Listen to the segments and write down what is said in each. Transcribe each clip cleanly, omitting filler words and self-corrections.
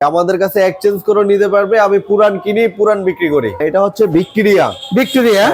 আমাদের কাছে এক্সচেঞ্জ করে নিতে পারবে। আমি পুরান কিনি পুরান বিক্রি করি। এটা হচ্ছে ভিক্টোরিয়া। ভিক্টোরিয়া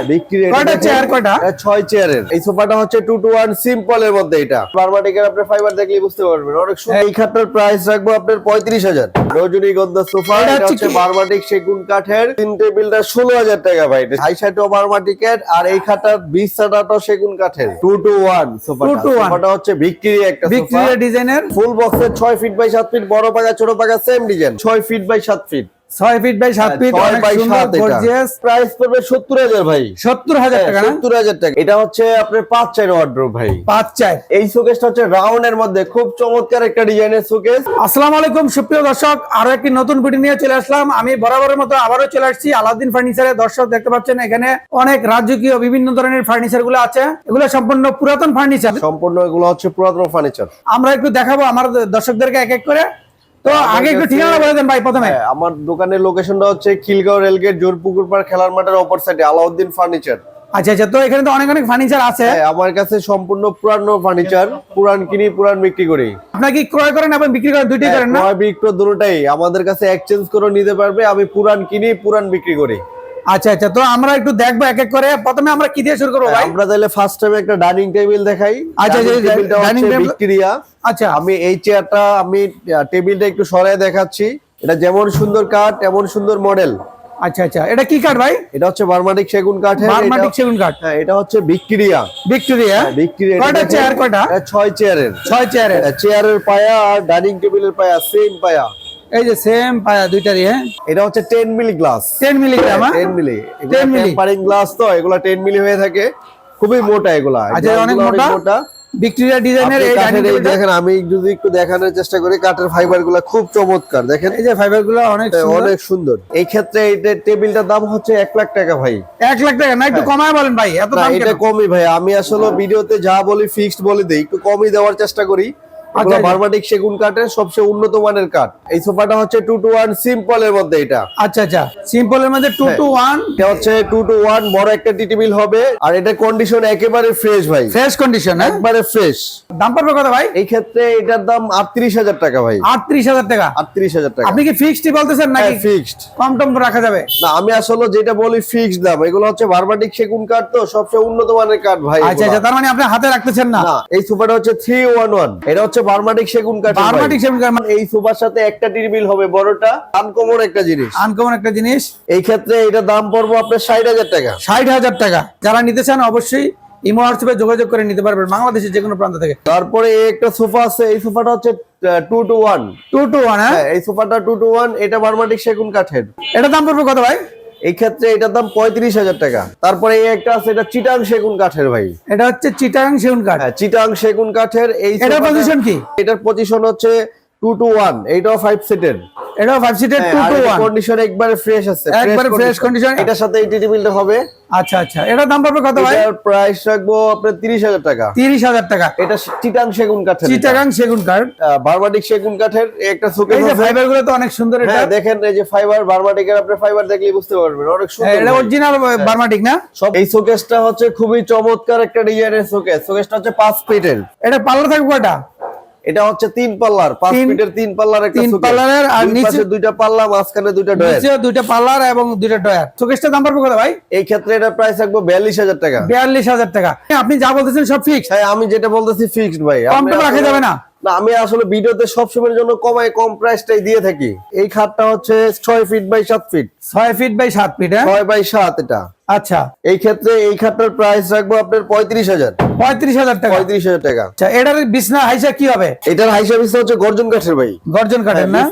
কয়টা চেয়ার? কয়টা? 6 চেয়ারের। এই সোফাটা হচ্ছে 2 to 1 সিম্পল এর মধ্যে। এটা বারমাটিকের আপনি ফাইবার দেখলেই বুঝতে পারবেন, অনেক সুন্দর। এই খাটটার প্রাইস রাখবো আপনার 35,000। রজনীগন্ধা সোফা। এটা হচ্ছে বারমাটিক সেগুন কাঠের। তিন টেবিলটা 16,000 টাকা ভাই। হাই সাইডও বারমাটিকের, আর এই খাটটার বিছানাটাও সেগুন কাঠের। 2 to 1 সোফাটা। সোফাটা হচ্ছে ভিক্টোরিয়া একটা সোফা। ভিক্টোরিয়া ডিজাইনের ফুল বক্সের 6 ফিট বাই 7 ফিট, বড় পাকা ছোট পাকা same design. 6 feet by 7 feet. 6 feet by 7 feet, অনেক সুন্দর গর্জিয়াস। প্রাইস পড়বে 70,000 ভাই। 70,000 টাকা না? 70,000 টাকা। এটা হচ্ছে আপনার 5 চার ওয়ার্ড্রোব ভাই। 5 চার। এই শোকেসটা হচ্ছে রাউন্ড এর মধ্যে, খুব চমৎকার একটা ডিজাইনের শোকেস। আসসালামু আলাইকুম সুপ্রিয় দর্শক, আরো একটি নতুন ভিডিও নিয়ে চলে আসলাম। আমি বরাবরের মতো আবারও চলে আসছি আলাউদ্দিন ফার্নিচারে। দর্শক দেখতে পাচ্ছেন এখানে অনেক রাজকীয় বিভিন্ন ধরনের ফার্নিচার গুলো আছে। এগুলো সম্পূর্ণ পুরাতন ফার্নিচার। সম্পূর্ণ এগুলো হচ্ছে পুরাতন ফার্নিচার। আমরা একটু দেখাবো আমার দর্শকদেরকে এক এক করে। তো আগে একটু ঠিকানা বলে দেন ভাই প্রথমে। আমার দোকানের লোকেশনটা হচ্ছে খিলগাঁও রেলগেট জোরপুকুর পাড় খেলার মাঠের অপর সাইডে আলাউদ্দিন ফার্নিচার। আচ্ছা আচ্ছা, তো এখানে তো অনেক অনেক ফার্নিচার আছে। আমার কাছে সম্পূর্ণ পুরানো ফার্নিচার, পুরান কিনি পুরান বিক্রি করি। আপনারা কি ক্রয় করেন এবং বিক্রি করেন, দুইটাই করেন না? ক্রয় বিক্রয় দুটোটাই। আমাদের কাছে এক্সচেঞ্জ করে নিতে পারবে। আমি পুরান কিনি পুরান বিক্রি করি। আচ্ছা আচ্ছা, তো আমরা একটু দেখবো এক এক করে। প্রথমে আমরা কি দিয়ে শুরু করবো ভাই? আমরা তাহলে ফার্স্ট টাইম একটা ডাইনিং টেবিল দেখাই। আচ্ছা, টেবিলটা হচ্ছে ভিক্টোরিয়া। আচ্ছা, আমি এই চেয়ারটা, আমি টেবিলটা একটু সরায় দেখাচ্ছি। এটা যেমন সুন্দর কাঠ এমন সুন্দর মডেল। আচ্ছা আচ্ছা, এটা কি কাঠ ভাই? এটা হচ্ছে বারমাটিক সেগুন কাঠের। বারমাটিক সেগুন কাঠ। হ্যাঁ, এটা হচ্ছে ভিক্টোরিয়া। ভিক্টোরিয়া। কয়টা চেয়ার? কয়টা? 6 চেয়ারের। 6 চেয়ারের। চেয়ারের পায়া আর ডাইনিং টেবিলের পায়া সেম পায়া। এই যে সেম পায়া দুইটারই। হ্যাঁ, এটা হচ্ছে 10 মিলি গ্লাস। 10 মিলি গ্রাম। 10 মিলি। এগুলা টেম্পারিং গ্লাস, তো এগুলা 10 মিলি হয়ে থাকে। খুবই মোটা এগুলা। আচ্ছা, অনেক মোটা। ভিক্টোরিয়া ডিজাইনের এই ডাইনিং টেবিল দেখেন, আমি যদি একটু দেখানোর চেষ্টা করি, কাঠের ফাইবার গুলা খুব চমৎকার। দেখেন এই যে ফাইবার গুলো অনেক সুন্দর। এই ক্ষেত্রে এই টেবিলটার দাম হচ্ছে 1 লাখ টাকা ভাই। 1 লাখ টাকা না? একটু কমায় বলেন ভাই, এত দাম কেন? এটা কমই ভাই। আমি আসলে ভিডিওতে যা বলি ফিক্সড বলে দেই, একটু কমই দেওয়ার চেষ্টা করি। আচ্ছা, বারমাটিক সেগুন কাঠের সবচেয়ে উন্নত মানের কাঠ। এই সোফাটা হচ্ছে 2 to 1 সিম্পল এর মধ্যে। এটা আচ্ছা আচ্ছা, সিম্পল এর মধ্যে 2 to 1। এটা হচ্ছে 2 to 1 বড় একটা টি টেবিল হবে। আর এটা কন্ডিশন একেবারে ফ্রেশ ভাই। ফ্রেশ কন্ডিশন, একবারে ফ্রেশ। দাম পড়বে কত ভাই? এই ক্ষেত্রে এটার দাম 38,000 টাকা ভাই। 38,000 টাকা। 38,000 টাকা। আপনি কি ফিক্সড বলতেছেন নাকি ফিক্সড? কম টম রাখা যাবে না, আমি আসলে যেটা বলি ফিক্সড দাম। এগুলো হচ্ছে বারমাটিক সেগুন কাঠ, তো সবচেয়ে উন্নত মানের কাঠ ভাই। আচ্ছা আচ্ছা, তার মানে আপনি হাতে রাখতেছেন না? না, এই সোফাটা হচ্ছে 311। এটা হচ্ছে বারমাটিক সেগুন কাঠ। বারমাটিক সেগুন কাঠ। এই সোফার সাথে একটা টেবিল হবে বড়টা, আনকমন একটা জিনিস। আনকমন একটা জিনিস। এই ক্ষেত্রে এটা দাম পড়বে আপনার 60,000 টাকা। 60,000 টাকা। যারা নিতে চান অবশ্যই ইমো হোয়াটসঅ্যাপে যোগাযোগ করে নিতে পারবেন বাংলাদেশের যে কোনো প্রান্ত থেকে। তারপরে একটা সোফা আছে। এই সোফাটা হচ্ছে 2 to 1। 2 to 1। হ্যাঁ, এই সোফাটা 2 to 1। এটা বারমাটিক সেগুন কাঠের। এটা দাম পড়বে কত ভাই? এই ক্ষেত্রে এটার দাম 35,000 টাকা। তারপরে এই একটা আছে, এটা চিটাং সেগুন কাঠের ভাই। এটা হচ্ছে চিটাং সেগুন কাঠ। হ্যাঁ, চিটাং সেগুন কাঠের। এটার পজিশন কি? এটার পজিশন হচ্ছে 2 to 1। এটাও 5 সিটের। এটাও 5 সিটের 2 to 1। কন্ডিশন একবারে ফ্রেশ আছে, একবারে ফ্রেশ কন্ডিশন। এটার সাথে এই টেবিলটা হবে। আচ্ছা আচ্ছা, এটার দাম পড়বে কত ভাই? এটার প্রাইস রাখবো আপনার 30,000 টাকা। 30,000 টাকা। এটা চিটাং সেগুন কাঠের। চিটাগাং সেগুন কাঠ। বারমাটিক সেগুন কাঠের একটা শোকেস এই যে আছে। ফাইবার গুলো তো অনেক সুন্দর। এটা দেখেন, এই যে ফাইবার বারমাটিকের, আপনি ফাইবার দেখলেই বুঝতে পারবেন, অনেক সুন্দর। এটা অরিজিনাল বারমাটিক না? সব। এই শোকেসটা হচ্ছে খুবই চমৎকার একটা ডিজাইনের শোকেস। শোকেসটা হচ্ছে 5 ফিটের। এটা পাল্লা থাকবে কয়টা? এটা হচ্ছে 3 পাল্লার, 5 ফিটের 3 পাল্লার একটা শোকেস। 3 পাল্লার, আর নিচে 2টা পাল্লা, মাঝখানে 2টা ডয়ার। নিচে 2টা পাল্লার এবং 2টা ডয়ার। শোকেসটার দাম পড়বে কত ভাই? এই ক্ষেত্রে এটা প্রাইস রাখবো 42,000 টাকা। 42,000 টাকা। আপনি যা বলতেছেন সব ফিক্স? হ্যাঁ, আমি যেটা বলতেছি ফিক্সড ভাই। কম তো রাখা যাবে না? না, আমি আসলে ভিডিওতে সবসময়ের জন্য কম প্রাইসটাই দিয়ে থাকি। এই খাটটা হচ্ছে 6 feet by 7 feet. 6 feet by 7 feet. 6 by 7 এটা। আচ্ছা, এই ক্ষেত্রে এই খাটটার প্রাইস রাখবো আপনার 35,000। 35,000 টাকা। 35,000 টাকা। আচ্ছা, এটার বিছনা হাইসা কি হবে? এটার হাইসা বিছনা হচ্ছে গর্জন কাঠের ভাই। গর্জন কাঠের না?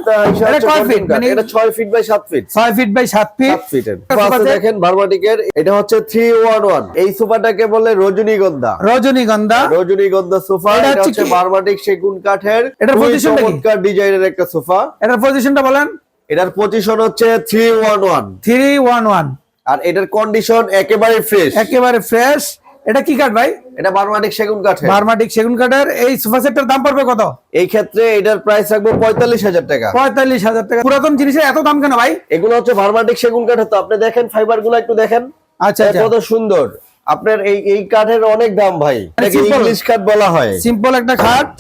এটা কয় ফিট? মানে এটা 6 feet by 7 feet. 6 feet by 7 feet. 7 ফিটের। পাশে দেখেন বারমাটিকের। এটা হচ্ছে 311। এই সোফাটাকে বলে রজনীগন্ধা। রজনীগন্ধা সোফা। এটা হচ্ছে বারমাটিক সেগুন কাঠের। এটার পজিশনটা কি? চমৎকার ডিজাইনের একটা সোফা। এটার পজিশনটা বলেন। এটার পজিশন হচ্ছে 311। 311। আর এটার কন্ডিশন একেবারে ফ্রেশ। একেবারে ফ্রেশ। এটা কি কাঠ ভাই? এটা বারমাটিক সেগুন কাঠের। বারমাটিক সেগুন কাঠের। এই সোফা সেটটার দাম পড়বে কত? এই ক্ষেত্রে এটার প্রাইস রাখবো 45,000 টাকা। 45,000 টাকা। পুরাতন জিনিসের এত দাম কেন ভাই? এগুলো হচ্ছে বারমাটিক সেগুন কাঠের, তো আপনি দেখেন ফাইবার গুলো একটু দেখেন। আচ্ছা আচ্ছা, কত সুন্দর। আপনার এই কাঠের অনেক দাম ভাই। এটাকে ইংলিশ কাঠ বলা হয়। সিম্পল একটা খাট।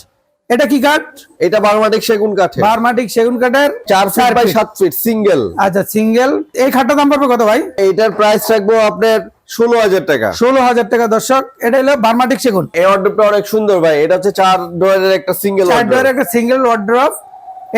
এটা কি কাঠ? এটা বার্মাটিক সেগুন কাঠের, বার্মাটিক সেগুন কাঠের 4 ফিট বাই 7 ফিট সিঙ্গেল। আচ্ছা সিঙ্গেল। এই খাটটার দাম পড়বে কত ভাই? এইটার প্রাইস রাখবো আপনার 16,000 টাকা। 16,000 টাকা দর্শক। এটা হলো বার্মাটিক সেগুন। এই ওয়ার্ডরোবটা অনেক সুন্দর ভাই, এটা হচ্ছে 4 ডোরের একটা সিঙ্গেল 4 ডোরের একটা সিঙ্গেল ওয়ার্ড্রপ।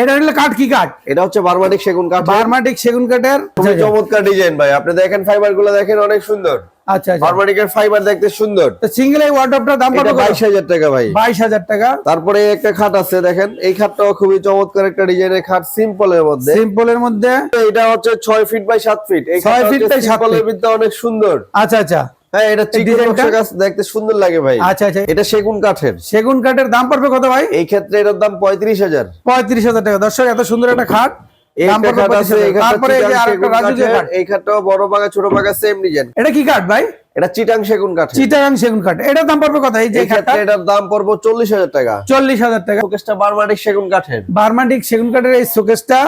এটা হলো কাঠ কি কাঠ? এটা হচ্ছে বার্মাটিক সেগুন কাঠ, বার্মাটিক সেগুন কাঠের খুবই চমৎকার ডিজাইন ভাই। আপনি দেখেন ফাইবার গুলো দেখেন অনেক সুন্দর। আচ্ছা আচ্ছা। বার্মাটিকের ফাইবার দেখতে সুন্দর। তো সিঙ্গেল এই ওয়ার্ড্রপটার দাম এটা পড়বে 22,000 টাকা ভাই। 22,000 টাকা। তারপরে একটা খাট আছে দেখেন, এই খাটটাও খুবই চমৎকার একটা ডিজাইনের খাট, সিম্পলের মধ্যে। সিম্পলের মধ্যে এটা হচ্ছে 6 ফিট বাই 7 ফিট। এই 6 ফিট বাই 7 সিম্পলের ফিট। ভিতরে অনেক সুন্দর। আচ্ছা আচ্ছা। হ্যাঁ, এটা চিকন ডিজাইনটা? নকশা কাজ দেখতে সুন্দর লাগে ভাই। আচ্ছা আচ্ছা। এটা সেগুন কাঠের। সেগুন কাঠের দাম পড়বে কত ভাই? এই ক্ষেত্রে এটার দাম 35,000। 35,000 টাকা। দর্শক এত সুন্দর একটা খাট, এই দাম পড়বে খাট আছে, 35,000। এই খাটটা তারপরে এই যে চিটাং আরেকটা সেগুন রাজকীয় কাঠের, খাট। এই খাটটাও বড় পাকা ছোট পাকা সেম ডিজাইন। এটা কি কাঠ ভাই? এটা চিটাং সেগুন কাঠের। চিটাগাং সেগুন কাঠ। এটার দাম পড়বে কত? এই যে এই খাটটা ক্ষেত্রে এটার দাম পড়বে 40,000 টাকা। 40,000 টাকা। শোকেসটা বার্মাটিক সেগুন কাঠের। বার্মাটিক সেগুন কাঠের এই শোকেসটা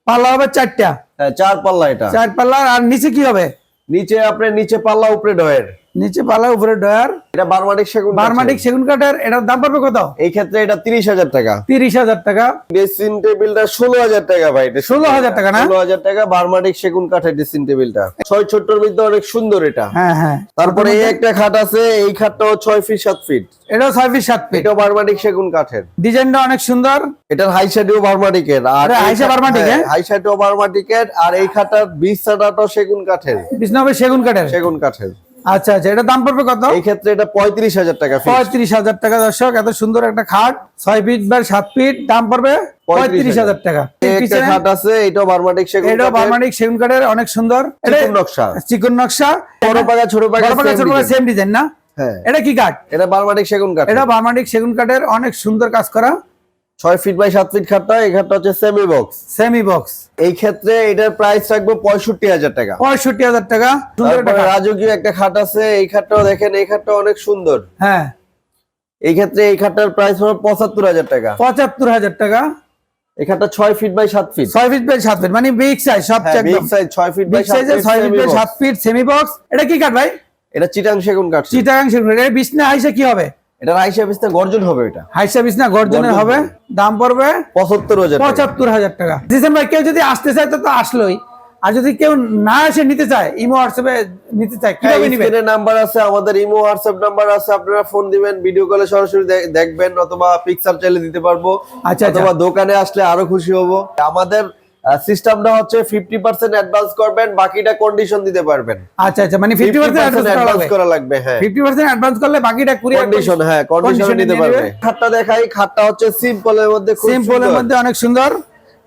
পাল্লা হবে 4টা, হ্যাঁ, 4 পাল্লা এটা। 4 পাল্লা। আর নিচে কি হবে? নিচে আপনার নিচে পাল্লা উপরে ডয়ের। নিচে পাল্লা উপরে ডয়ার। এটা বার্মাটিক সেগুন বার্মাটিক সেগুন কাঠের। এটার দাম পড়বে কত? এই ক্ষেত্রে এটা 30,000 টাকা। 30,000 টাকা। ড্রেসিং টেবিলটা 16,000 টাকা ভাই। 16,000 টাকা না? 16,000 টাকা বার্মাটিক সেগুন কাঠের ড্রেসিং টেবিলটা। 6 ছোট্টর মধ্যে অনেক সুন্দর এটা। হ্যাঁ হ্যাঁ। তারপরে এই একটা খাট আছে, এই খাটটাও 6 ফিট 7 ফিট। এটাও 6 ফিট 7 ফিট। এটাও বার্মাটিক সেগুন কাঠের। ডিজাইনটা অনেক সুন্দর। এটার হাই সাইডেও বার্মাটিকের, আর এটা হাই সাইড বার্মাটিকের? হাই সাইডেও বার্মাটিকের। আর এই খাটটার বিছানাটাও সেগুন কাঠের। বিছনা হবে সেগুন কাঠের। সেগুন কাঠের। আচ্ছা আচ্ছা। এটার দাম পড়বে কত? এই ক্ষেত্রে এটা 35,000 টাকা ফিক্স। 35,000 টাকা। দর্শক এত সুন্দর একটা খাট 6 ফিট বাই 7 ফিট, দাম পড়বে 35,000 টাকা। এই একটা খাট আছে, এটাও বার্মাটিক সেগুন এটাও কাঠের। বার্মাটিক সেগুন কাঠের, অনেক সুন্দর। এটা চিকন নকশা, চিকন নকশা, বড় পাকা ছোট পাকা বড় পাকা same ছোট পাকা design। সেম ডিজাইন না? হ্যাঁ, এটা কি কাঠ? এটা বার্মাটিক সেগুন কাঠ। এটা বার্মাটিক সেগুন কাঠের, অনেক সুন্দর কাজ করা। 6 ফিট বাই 7 ফিট খাটটা। এই খাটটা হচ্ছে সেমি বক্স। Semi box. এই ক্ষেত্রে এটার প্রাইস রাখবো 65,000 টাকা। 65,000 টাকা। সুন্দর একটা তারপরে খাট। রাজকীয় একটা খাট আছে, এই খাটটাও দেখেন, এই খাটটাও অনেক সুন্দর। হ্যাঁ। এই ক্ষেত্রে এই খাটটার প্রাইস হবে 75,000 টাকা। 75,000 টাকা। এই খাটটা 6 feet by 7 feet. 6 feet by 7 feet, মানে বিগ সাইজ সবচেয়ে বিগ একদম সাইজ 6 ফিট বাই বিগ 7 সাইজের feet 6 feet semi by box। 7 feet semi box. এটা কি কাঠ ভাই? এটা চিটাং সেগুন কাঠ। চিটাগাং সেগুন কাঠ। এটা বিছনা হাইসা কি হবে? এটা আইসা বিস্তার গর্জন হবে। এটা হাইসা বিছনা গর্জনের গর্জন হবে। দাম পড়বে 75,000 টাকা। 75,000 টাকা। জিসেন ভাই, কেউ যদি আসতে চায় তো আসলোই, আর যদি কেউ না এসে নিতে চায়, ইমো হোয়াটসঅ্যাপে নিতে চায়, কিভাবে নিবে? স্ক্রিনে নাম্বার আছে, আমাদের ইমো হোয়াটসঅ্যাপ নাম্বার আছে। আপনারা ফোন দিবেন, ভিডিও কলে সরাসরি দেখবেন, অথবা পিকচার চাইলে দিতে পারবো। আচ্ছা, অথবা দোকানে আসলে আরো খুশি হব। আমাদের সিস্টেমটা হচ্ছে 50% অ্যাডভান্স করবেন, বাকিটা কন্ডিশন দিতে পারবেন। আচ্ছা আচ্ছা, মানে 50% অ্যাডভান্স করা লাগবে। হ্যাঁ, 50% অ্যাডভান্স করলে বাকিটা কুরিয়ার কন্ডিশন, হ্যাঁ কন্ডিশন নিতে পারবে। খাটটা দেখাই, খাটটা হচ্ছে সিম্পলের মধ্যে, খুব সিম্পলের সুন্দর। মধ্যে অনেক সুন্দর।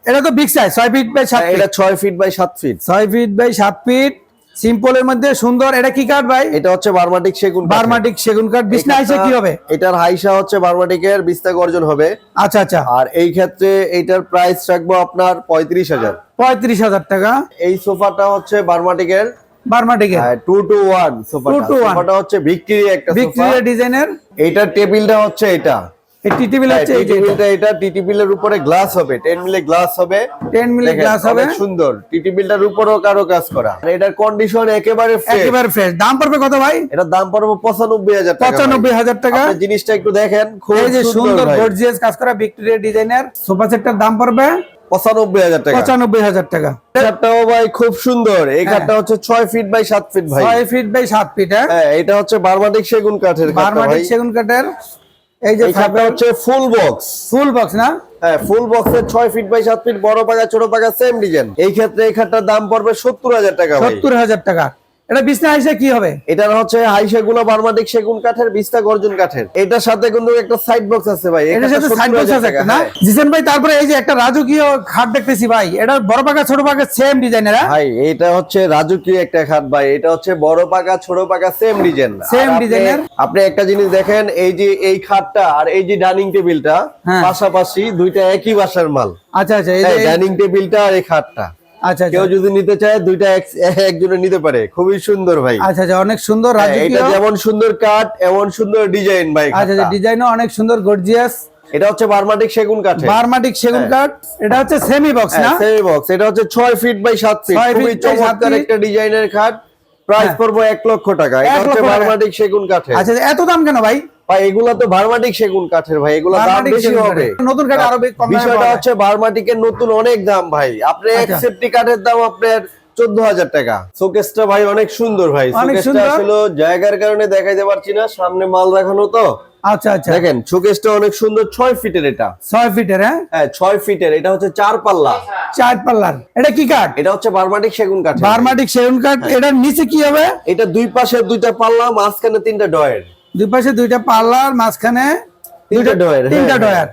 এটা তো বিগ সাইজ 6 ফিট বাই 7 হ্যাঁ, ফিট। এটা 6 feet by 7 feet. 6 feet by 7 feet সিম্পলের মধ্যে সুন্দর। এটা কি কাঠ ভাই? এটা হচ্ছে বার্মাটিক সেগুন কাঠ। বার্মাটিক সেগুন কাঠ। বিছনা হাইসা কি হবে? এটার হাইসা হচ্ছে বার্মাটিকের, বিস্তার গর্জন হবে। আচ্ছা আচ্ছা। আর এই ক্ষেত্রে এইটার প্রাইস রাখবো আপনার 35,000। 35,000 টাকা। এই সোফাটা হচ্ছে বার্মাটিকের বার্মাটিকের 2 to 1 সোফাটা। 2 to 1 সোফাটা হচ্ছে ভিক্টোরিয়া একটা সোফা। ভিক্টোরিয়া ডিজাইনের। এইটার টেবিলটা হচ্ছে এটা। এই টি টেবিল আছে, এই যে টেবিলটা, এটা টি টেবিলের উপরে গ্লাস হবে, 10 মিলি গ্লাস হবে। 10 মিলি দেখেন, গ্লাস হবে। অনেক সুন্দর। টি টেবিলটার উপরেও কারো কাজ করা। আর এটার কন্ডিশন একেবারে ফ্রেশ। একেবারে ফ্রেশ। দাম পড়বে কত ভাই? এটার দাম পড়বে 95,000 টাকা। 95,000 টাকা। আপনি জিনিসটা একটু দেখেন, খুব এই যে সুন্দর ভাই। গর্জিয়াস কাজ করা ভিক্টোরিয়া ডিজাইনের সোফা সেটটার দাম পড়বে 95,000 টাকা। 95,000 টাকা। খাটটাও ভাই খুব সুন্দর। এই খাটটা হচ্ছে 6 ফিট বাই 7 ফিট ভাই। 6 ফিট বাই 7 ফিট। হ্যাঁ, এটা হচ্ছে বার্মাটিক সেগুন কাঠের খাটটা বার্মাটিক ভাই। সেগুন কাঠের। এই যে এই খাটটা হচ্ছে ফুল বক্স। ফুল বক্স না? হ্যাঁ, ফুল বক্সের 6 ফিট বাই 7 ফিট, বড় পাকা ছোট পাকা সেম ডিজাইন। এই ক্ষেত্রে এই খাটটার দাম পড়বে 70,000 টাকা ভাই। 70,000 টাকা। এটা বিছনা হাইসা কি হবে? এটার হচ্ছে হাইসা গুলো বার্মাটিক সেগুন কাঠের, বিস্তা গর্জন কাঠের। এটার সাথে কিন্তু একটা সাইড বক্স আছে ভাই। এটার সাথে সাইড বক্স আছে একটা না? জিসেন ভাই, তারপরে এই যে একটা রাজকীয় খাট দেখতেছি ভাই, এটা বড় পাকা ছোট পাকা সেম ডিজাইনের। ভাই এটা হচ্ছে রাজকীয় একটা খাট ভাই। এটা হচ্ছে বড় পাকা ছোট পাকা সেম ডিজাইন। Same ডিজাইনের। আপনি একটা জিনিস দেখেন, এই যে এই খাটটা আর এই যে ডাইনিং টেবিলটা হ্যাঁ। পাশাপাশি, দুইটা একই বাসার মাল। আচ্ছা আচ্ছা। এই যে ডাইনিং টেবিলটা আর এই খাটটা আচ্ছা কেউ আচ্ছা। যদি নিতে চায়, দুইটা একজনে নিতে পারে। খুবই সুন্দর ভাই। আচ্ছা আচ্ছা, অনেক সুন্দর হ্যাঁ, এটা রাজকীয়। যেমন সুন্দর কাঠ, এমন সুন্দর ডিজাইন ভাই। আচ্ছা আচ্ছা, খাটটা। ডিজাইনও অনেক সুন্দর গর্জিয়াস। এটা হচ্ছে বার্মাটিক সেগুন কাঠের। বার্মাটিক সেগুন কাঠ। এটা হচ্ছে সেমি বক্স না? Semi box. এটা হচ্ছে 6 ফিট বাই 7 ফিট। 6 খুবই ফিট বাই 7 চমৎকার ফিট। একটা ডিজাইনের খাট। প্রাইস হ্যাঁ। পড়বে 1 লক্ষ টাকা। এটা 1 হচ্ছে লক্ষ টাকা। বার্মাটিক সেগুন কাঠের। আচ্ছা, এত দাম কেন ভাই? ভাই এগুলা তো বার্মাটিক সেগুন কাঠের ভাই, এগুলা দাম বার্মাটিক বেশি সেগুন হবে। কাঠের। নতুন কাঠ আরো কম দামে বিষয়টা পাওয়া যায়। হচ্ছে বার্মাটিকের নতুন অনেক দাম ভাই, আপনার আচ্ছা। একসেপ্টি কাঠের দাম আপনার 14,000 টাকা। শোকেসটা ভাই অনেক সুন্দর ভাই, অনেক শোকেসটা সুন্দর। আসলে জায়গার কারণে দেখাইতে পারছি না, সামনে মাল রাখানো তো। আচ্ছা আচ্ছা, দেখেন শোকেসটা অনেক সুন্দর, 6 ফিটের এটা। 6 ফিটের, হ্যাঁ হ্যাঁ 6 ফিটের, এটা হচ্ছে 4 পাল্লা। 4 পাল্লার। এটা কি কাঠ? এটা হচ্ছে বার্মাটিক সেগুন কাঠ। বার্মাটিক সেগুন কাঠ। এটার নিচে কি হবে? এটা দুই পাশে দুইটা পাল্লা, মাঝখানে 3টা ডয়ের। দুই পাশে 2টা পাল্লার, মাঝখানে 3টা ডয়ের। 3টা ডয়ার।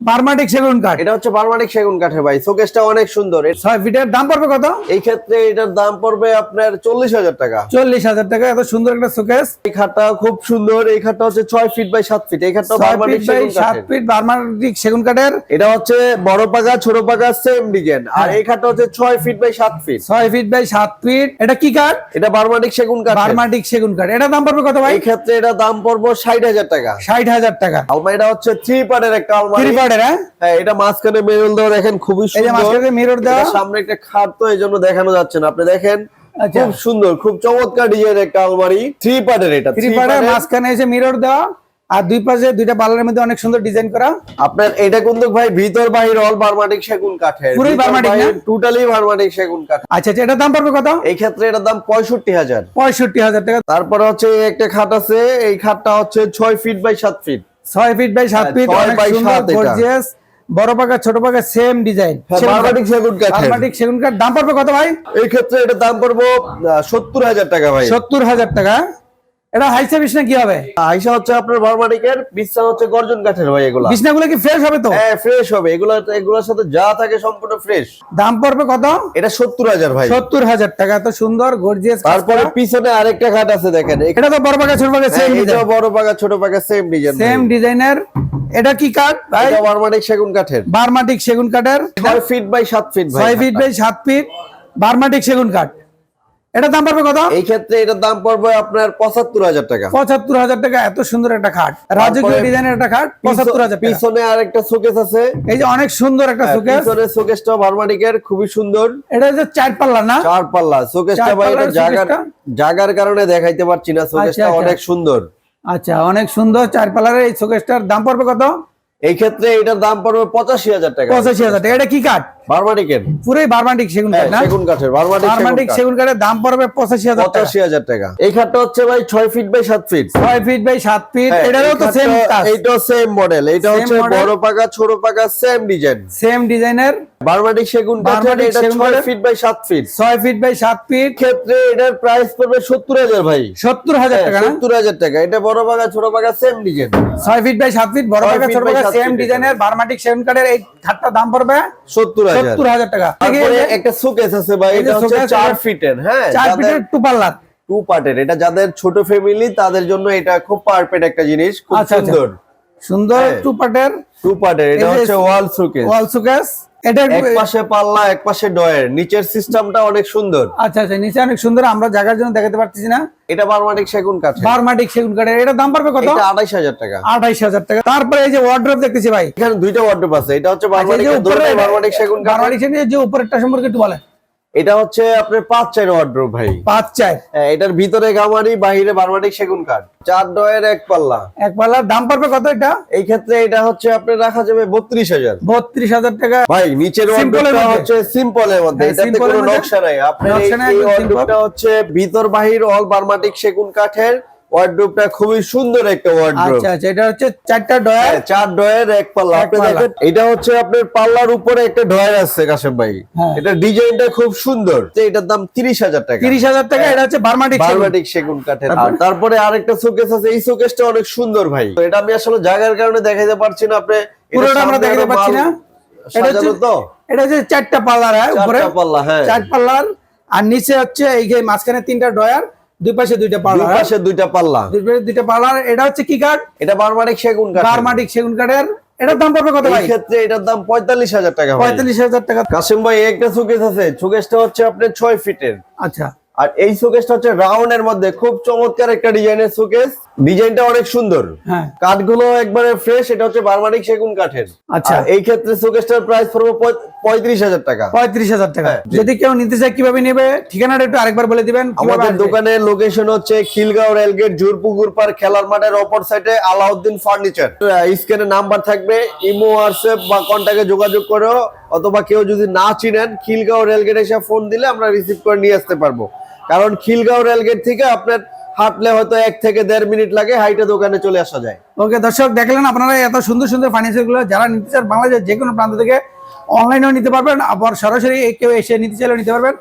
বার্মাটিক সেগুন কাঠ। এটা হচ্ছে বার্মাটিক সেগুন কাঠের ভাই, শোকেসটা অনেক সুন্দর। 6 ফিটের দাম পড়বে কত? এই ক্ষেত্রে এটার দাম পড়বে আপনার 40,000 টাকা। 40,000 টাকা। এত সুন্দর একটা শোকেস। এই খাটটা খুব সুন্দর, এই খাটটা হচ্ছে 6 ফিট বাই 7 ফিট। এই খাটটা 6 বার্মাটিক ফিট বাই সেগুন 7 কাঠের। ফিট বার্মাটিক সেগুন কাঠের। এটা হচ্ছে বড় পাকা ছোট পাকা সেম ডিজাইন, আর এই খাটটা হচ্ছে 6 feet by 7 feet. 6 feet by 7 feet. এটা কি কাঠ? এটা বার্মাটিক সেগুন কাঠ। বার্মাটিক সেগুন কাঠ। এটা দাম পড়বে কত ভাই? এই ক্ষেত্রে এটা দাম পড়বে 60,000 টাকা। 60,000 টাকা। আলমারিটা হচ্ছে 3 পার্টের একটা আলমারি। 3 পার্টের, হ্যাঁ। হ্যাঁ এটা মাঝখানে মেরুল দেওয়া, দেখেন খুবই এই যে সুন্দর। মাঝখানে মিরর দেওয়া। এটা সামনে একটা খাট তো এই জন্য দেখানো যাচ্ছে না, আপনি দেখেন। আচ্ছা। খুব সুন্দর, খুব চমৎকার ডিজাইনের একটা আলমারি, 3 পার্টের এটা। 3 পার্টের, মাঝখানে এসে মিরর দেওয়া, আর দুই পাশে 2টা পাল্লার মধ্যে অনেক সুন্দর ডিজাইন করা। আপনার এটা কিন্তু ভাই ভিতর বাহির অল বার্মাটিক সেগুন কাঠের, পুরোই বার্মাটিক না? টোটালি বার্মাটিক সেগুন কাঠ। আচ্ছা আচ্ছা, এটার দাম পড়বে কত? এই ক্ষেত্রে এটার দাম 65,000। 65,000 টাকা। তারপরে হচ্ছে একটা খাট আছে, এই খাটটা হচ্ছে 6 feet by 7 feet. 6 feet by 7 feet, 6 অনেক বাই সুন্দর 7 এটা। গর্জিয়াস। বড় পাকা ছোট পাকা সেম ডিজাইন। বার্মাটিক সেগুন কাঠের। বার্মাটিক সেগুন কাঠ। দাম পড়বে কত ভাই? এই ক্ষেত্রে এটার দাম পড়বে 70,000 টাকা ভাই। 70,000 টাকা। এটা হাইসা বিছনা কি হবে? আইসা হচ্ছে আপনার বার্মাটিকের, বিছনা হচ্ছে গর্জন কাঠের ভাই। এগুলা বিছনাগুলো কি ফ্রেশ হবে তো? হ্যাঁ ফ্রেশ হবে, এগুলোর সাথে যা থাকে সম্পূর্ণ ফ্রেশ। দাম পড়বে কত? এটা 70,000 ভাই। 70,000 টাকা। এত সুন্দর গর্জিয়াস। তারপরে পিছনে আরেকটা খাট আছে দেখেন, এটা তো বড় পাকা ছোট পাকা সেম এটা ডিজাইন। বড় পাকা ছোট পাকা সেম ডিজাইন। সেম ডিজাইনের। এটা কি কাঠ ভাই? এটা বার্মাটিক সেগুন কাঠের, বার্মাটিক সেগুন কাঠের। 6 ফিট বাই 7 ফিট ভাই। 6 ফিট বাই 7 ফিট বার্মাটিক সেগুন কাঠ। এটা দাম পড়বে কত? এই ক্ষেত্রে এটার দাম পড়বে আপনার 75,000 টাকা। 75,000 টাকা। এত সুন্দর একটা খাট, রাজকীয় ডিজাইনের একটা খাট, 75,000 টাকা। পিছনে আরেকটা শোকেস আছে, এই যে অনেক সুন্দর একটা শোকেস। পিছনে শোকেসটা বার্মাটিকের খুবই সুন্দর। এটা যে 4 পাল্লা না? 4 পাল্লা শোকেসটা চার ভাই, এটা পাল্লার শোকেসটা? জাগার কারণে দেখাইতে পারছি না, শোকেসটা আচ্ছা। অনেক সুন্দর। আচ্ছা, অনেক সুন্দর 4 পাল্লার এই শোকেসটার দাম পড়বে কত? এই ক্ষেত্রে এটার দাম পড়বে 85,000 টাকা। 85,000 টাকা। এটা কি কাঠ? বার্মাটিকের, পুরোই বার্মাটিক সেগুন কাঠ না? সেগুন কাঠের, বার্মাটিক সেগুন কাঠের দাম পড়বে 85,000 টাকা। 85,000 টাকা। এই খাটটা হচ্ছে ভাই 6 feet by 7 feet. 6 feet by 7 feet. হ্যাঁ, এটারও এই তো সেম খাটটা- কাজ, এইটাও সেম মডেল, এটা Same হচ্ছে model। বড় পাকা ছোট পাকা সেম ডিজাইন। সেম ডিজাইনের। বার্মাটিক সেগুন কাঠের, বার্মাটিক এটা সেগুন 6 কাঠের। Feet by 7 feet. 6 feet by 7 feet. ক্ষেত্রে এটার প্রাইস পড়বে 70,000 ভাই। 70,000 টাকা না? 70,000 টাকা। এটা বড় পাকা ছোট পাকা same design. 6 feet by 7 feet, বড় 6 পাকা ফিট ছোট বাই পাকা 7 সেম ফিট ডিজাইনের বার্মাটিক সেগুন কাঠের এই খাটটার দাম পড়বে 70,000। 70,000 টাকা। তারপরে একটা শোকেস আছে ভাই, এই যে এটা হচ্ছে শোকেস 4 ফিটের। হ্যাঁ 4 ফিটের 2 পাল্লার। 2 পার্টের, এটা যাদের ছোট ফ্যামিলি তাদের জন্য এটা খুব পারফেক্ট একটা জিনিস, খুব আচ্ছা, আচ্ছা। সুন্দর। সুন্দর হ্যাঁ। 2 পার্টের 2 পার্টের, এটা এই যে হচ্ছে ওয়াল শোকেস। ওয়াল শোকেস। এটা এক পাশে পাল্লা, এক পাশে ডয়ের, নিচের সিস্টেমটা অনেক সুন্দর। আচ্ছা আচ্ছা, নিচে অনেক সুন্দর। আমরা জায়গার জন্য দেখাতে পারতেছি না। এটা বার্মাটিক সেগুন কাঠের, বার্মাটিক সেগুন কাঠের। এটা দাম পড়বে কত? এটা 28,000 টাকা। 28,000 টাকা। তারপরে এই যে ওয়ার্ড্রপ দেখতেছি ভাই। এখানে দুইটা ওয়ার্ডরোব আছে, এটা হচ্ছে আচ্ছা, এই যে বার্মাটিকের, উপরে দুটোই বার্মাটিক সেগুন কাঠের। বার্মাটিক সেগুন যে উপরেরটা সম্পর্কে একটু বলেন। এটা হচ্ছে আপনার 5-4 ওয়ার্ডরোব ভাই। 5-4। হ্যাঁ, এটার ভিতরে গামারি, বাহিরে বার্মাটিক সেগুন কাঠ, 4 ডয়ের 1 পাল্লা। এক পাল্লার দাম পড়বে কত এটা? এই ক্ষেত্রে এটা হচ্ছে আপনার রাখা যাবে 32,000 32,000 টাকা। ভাই। নিচের Simple এর ওয়ার্ডরোবটা মধ্যে। হচ্ছে সিম্পলের মধ্যে, হ্যাঁ, এটাতে simple কোনো এর মধ্যে। নকশা নাই। আপনার নকশা নাই, এই একদম ওয়ার্ডরোবটা simple। হচ্ছে ভিতর বাহির অল বার্মাটিক সেগুন কাঠের। ওয়ার্ডরোবটা খুবই সুন্দর একটা ওয়ার্ডরোব। আচ্ছা আচ্ছা, এটা হচ্ছে 4টা ডয়ার। 4 ডয়ের 1 পাল্লা। এক আপনি পাল্লা। দেখেন এটা হচ্ছে আপনার পাল্লার উপরে একটা ডয়ার আছে কাশেম ভাই। হ্যাঁ। এটা ডিজাইনটা খুব সুন্দর। এটার দাম 30,000 টাকা। 30,000 টাকা। এটা হচ্ছে বার্মাটিক সেগুন। বার্মাটিক সেগুন কাঠের। আর তারপরে আরেকটা শোকেস আছে, এই শোকেসটা অনেক সুন্দর ভাই। তো এটা আমি আসলে জায়গার কারণে দেখাইতে পারছি না, আপনি পুরোটা আমরা দেখাতে পাচ্ছি না। এটা হচ্ছে সাজানো তো এটা হচ্ছে 4টা পাল্লার, হ্যাঁ, উপরে 4টা পাল্লা। হ্যাঁ 4 পাল্লার, আর নিচে হচ্ছে এই যে মাঝখানে 3টা ডয়ার, দুই পাশে 2টা দুই পাল্লা, পাশে 2টা পাল্লা। দুই পাশে 2টা পাল্লার। এটা হচ্ছে কি কাঠ? এটা বার্মাটিক সেগুন কাঠ। বার্মাটিক সেগুন কাঠের। এটার দাম পড়বে কত এই ভাই? ক্ষেত্রে এটার দাম 45,000 টাকা ভাই। 45,000 টাকা। কাসিম ভাই একটা শোকেস আছে, শোকেসটা হচ্ছে আপনার 6 ফিটের। আচ্ছা, আর এই শোকেসটা হচ্ছে রাউন্ড এর মধ্যে খুব চমৎকার একটা ডিজাইনের শোকেস। ডিজাইনটা অনেক সুন্দর, হ্যাঁ কাঠগুলো একবারে ফ্রেশ। এটা হচ্ছে বার্মাটিক সেগুন কাঠের। আচ্ছা। আর এই ক্ষেত্রে শোকেসটার প্রাইস পড়বে 35,000 টাকা। 35,000 টাকা। হ্যাঁ, জি। যদি কেউ নিতে চায় কিভাবে নেবে, ঠিকানাটা একটু আরেকবার বলে দিবেন। কিভাবে আমাদের আসবে? দোকানের লোকেশন হচ্ছে খিলগাঁও রেলগেট জোরপুকুর পার খেলার মাঠের অপর সাইডে আলাউদ্দিন ফার্নিচার। স্ক্রিনে নাম্বার থাকবে, ইমো হোয়াটসঅ্যাপ বা কন্টাক্টে যোগাযোগ করো, অথবা কেউ যদি না চিনেন খিলগাঁও রেলগেট এসে ফোন দিলে আমরা রিসিভ করে নিয়ে আসতে পারবো। কারণ খিলগাঁও রেলগেট থেকে আপনার হাঁটলে হয়তো 1 থেকে 1.5 মিনিট লাগে, হাইটে দোকানে চলে আসা যায়। ওকে দর্শক, দেখলেন আপনারা এত সুন্দর সুন্দর ফার্নিচার গুলো যারা নিতে চান বাংলাদেশের যে কোনো প্রান্ত থেকে অনলাইনেও নিতে পারবেন, আবার সরাসরি কেউ এসে নিতে চাইলেও নিতে পারবেন।